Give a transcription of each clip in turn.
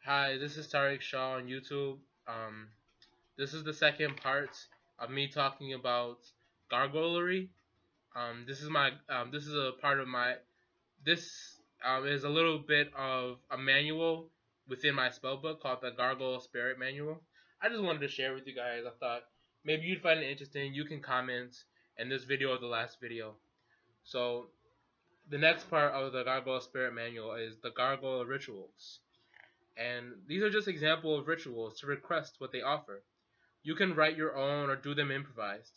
Hi, this is Tariq Shaw on YouTube. Um, this is the second part of me talking about Gargoylry. This is a part of my this is a little bit of a manual within my spellbook called the Gargoyle Spirit Manual. I just wanted to share with you guys. I thought maybe you'd find it interesting. You can comment in this video or the last video. So the next part of the Gargoyle Spirit Manual is the Gargoyle Rituals. And these are just examples of rituals to request what they offer. You can write your own or do them improvised.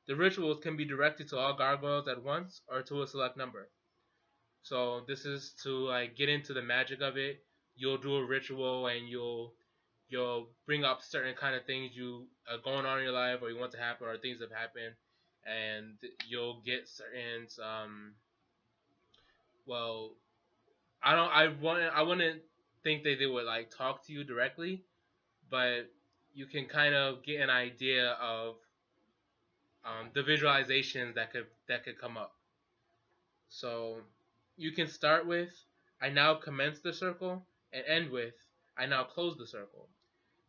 The rituals can be directed to all gargoyles at once or to a select number. So this is to like get into the magic of it. You'll do a ritual and you'll bring up certain kind of things you going on in your life or you want to happen or things have happened, and you'll get certain well I wouldn't think that they would like talk to you directly, but you can kind of get an idea of the visualizations that could come up. So you can start with I now commence the circle and end with I now close the circle.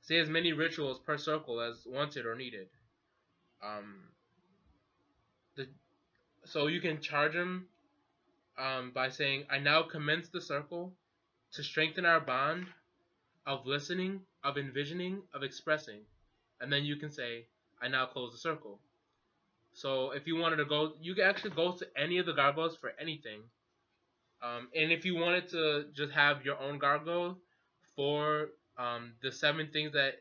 Say as many rituals per circle as wanted or needed. Um, the, so you can charge them by saying I now commence the circle to strengthen our bond of listening, of envisioning, of expressing, and then you can say I now close the circle. So if you wanted to go, you can actually go to any of the gargoyles for anything. And if you wanted to just have your own gargoyle for the seven things that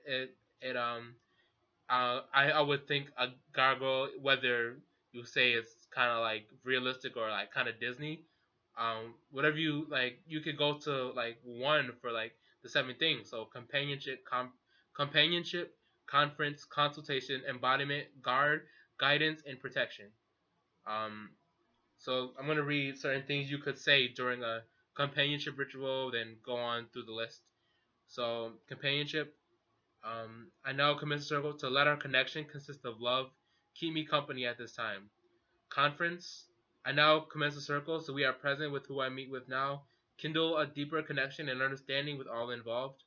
I would think a gargoyle, whether you say it's kind of like realistic or like kind of Disney, whatever you like, you could go to like one for like the seven things. So companionship, conference, consultation, embodiment, guard, guidance, and protection. Um, so I'm gonna read certain things you could say during a companionship ritual, then go on through the list. So companionship, I now commence a circle to let our connection consist of love. Keep me company at this time. Conference, I now commence a circle so we are present with who I meet with now. Kindle a deeper connection and understanding with all involved.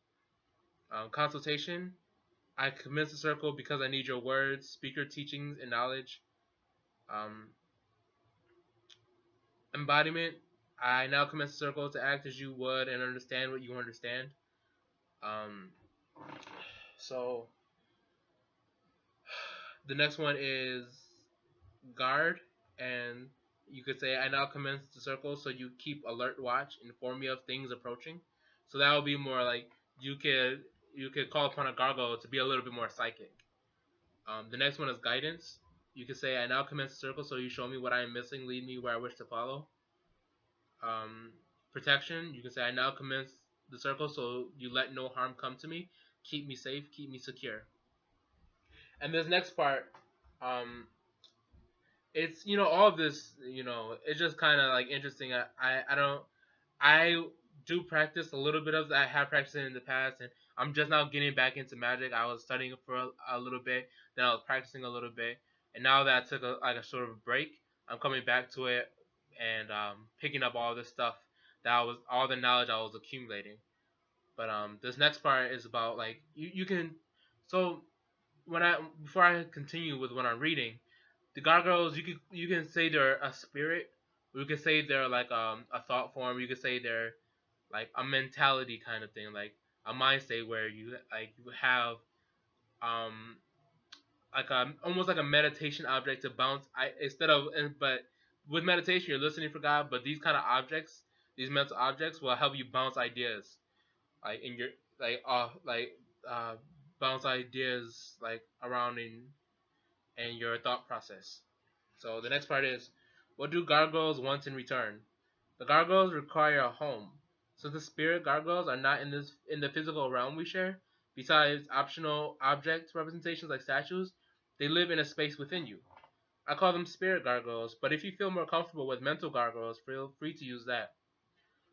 Consultation, I commence a circle because I need your words, speaker teachings, and knowledge. Um, Embodiment, I now commence a circle to act as you would and understand what you understand. Um, so the next one is guard, and you could say I now commence the circle so you keep alert watch, inform me of things approaching. So that would be more like you could call upon a gargoyle to be a little bit more psychic. The next one is guidance. You could say I now commence the circle so you show me what I am missing, lead me where I wish to follow. Um, Protection. You can say I now commence the circle so you let no harm come to me, keep me safe, keep me secure. And this next part, um, it's all of this, it's just kind of like interesting. I don't I do practice a little bit of that. I have practiced it in the past, and I'm just now getting back into magic. I was studying it for a little bit, then I was practicing a little bit, and now that I took like a sort of break, I'm coming back to it and picking up all this stuff all the knowledge I was accumulating. But this next part is about like you can so when I before I continue with what I'm reading, the gargoyles you can say they're a spirit, or you can say they're like a thought form. You can say they're like a mentality kind of thing, like a mind state where you have um like almost like a meditation object to bounce. I instead of but with meditation you're listening for God, but these kind of objects, these mental objects will help you bounce ideas like in your like uh bounce ideas like around in your thought process. So the next part is, what do gargoyles want in return? The gargoyles require a home. Since the spirit gargoyles are not in the physical realm we share, besides optional object representations like statues, they live in a space within you. I call them spirit gargoyles, but if you feel more comfortable with mental gargoyles, feel free to use that.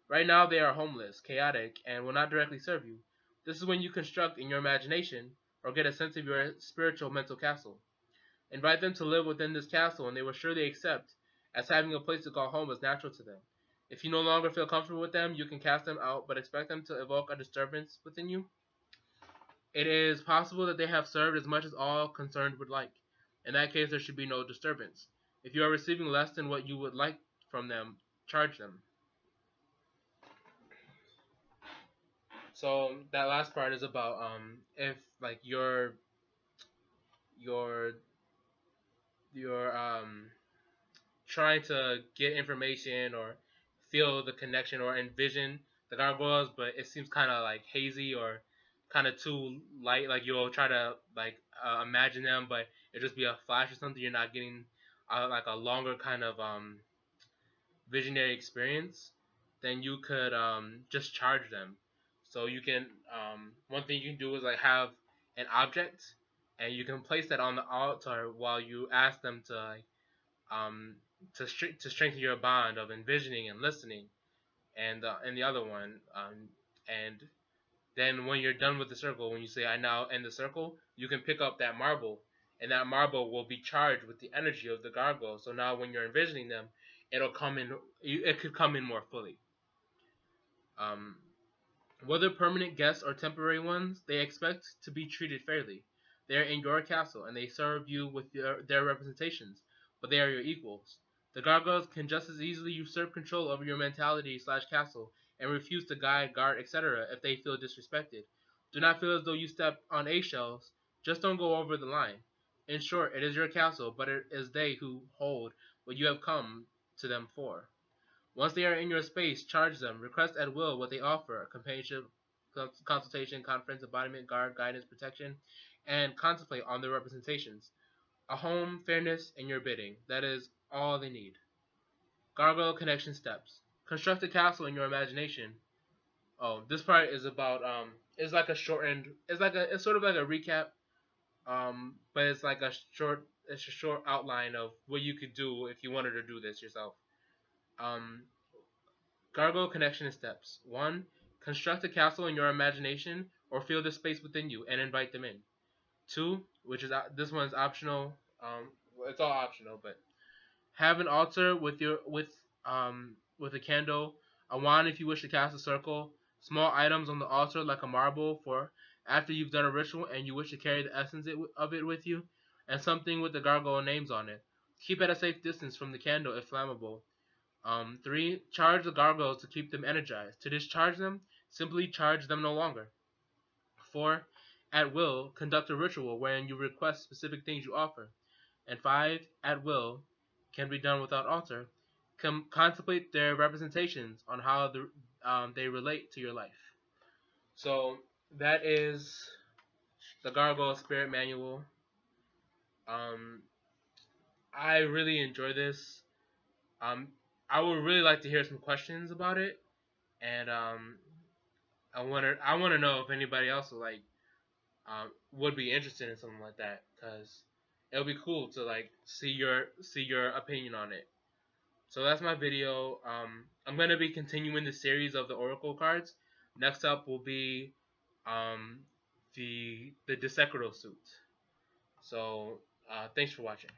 Right now they are homeless, chaotic, and will not directly serve you. This is when you construct in your imagination or get a sense of your spiritual mental castle. Invite them to live within this castle, and they will surely accept, as having a place to call home is natural to them. If you no longer feel comfortable with them, you can cast them out, but expect them to evoke a disturbance within you. It is possible that they have served as much as all concerned would like. In that case, there should be no disturbance. If you are receiving less than what you would like from them, charge them. So that last part is about if like you're trying to get information or feel the connection or envision the gargoyles, but it seems kind of like hazy or kind of too light. Like you'll try to like imagine them, but it'll just be a flash or something. You're not getting like a longer kind of visionary experience. Then you could just charge them. So you can one thing you can do is like have an object, and you can place that on the altar while you ask them to like um, to strengthen your bond of envisioning and listening, and the other one, and then when you're done with the circle, when you say I now end the circle, you can pick up that marble, and that marble will be charged with the energy of the gargoyle. So now when you're envisioning them, it'll come in. It could come in more fully. Um, Whether permanent guests or temporary ones, they expect to be treated fairly. They are in your castle, and they serve you with their representations, but they are your equals. The gargoyles can just as easily usurp control over your mentality/castle and refuse to guide, guard, etc. if they feel disrespected. Do not feel as though you step on eggshells. Just don't go over the line. In short, it is your castle, but it is they who hold what you have come to them for. Once they are in your space, charge them. Request at will what they offer: companionship, consultation, conference, embodiment, guard, guidance, protection, and contemplate on their representations. A home, fairness, and your bidding. That is all they need. Gargoyle connection steps. Construct a castle in your imagination. Oh, this part is about it's like a shortened. It's sort of like a recap. But it's a short outline of what you could do if you wanted to do this yourself. Um, Gargoyle connection steps. 1. Construct a castle in your imagination or feel the space within you and invite them in. 2, which is this one's optional. It's all optional, but have an altar with a candle, a wand if you wish to cast a circle, small items on the altar like a marble for after you've done a ritual and you wish to carry the essence of it with you, and something with the gargoyle names on it. Keep at a safe distance from the candle if flammable. 3. Charge the gargoyles to keep them energized. To discharge them, simply charge them no longer. 4. At will, conduct a ritual wherein you request specific things you offer. And 5. At will, can be done without altar. Contemplate their representations on how they relate to your life. So that is the Gargoyle Spirit Manual. I really enjoy this. I would really like to hear some questions about it, and I want to know if anybody else would be interested in something like that, because it'll be cool to like see your opinion on it. So that's my video. I'm gonna be continuing the series of the Oracle cards. Next up will be the Desecrado suit. So thanks for watching.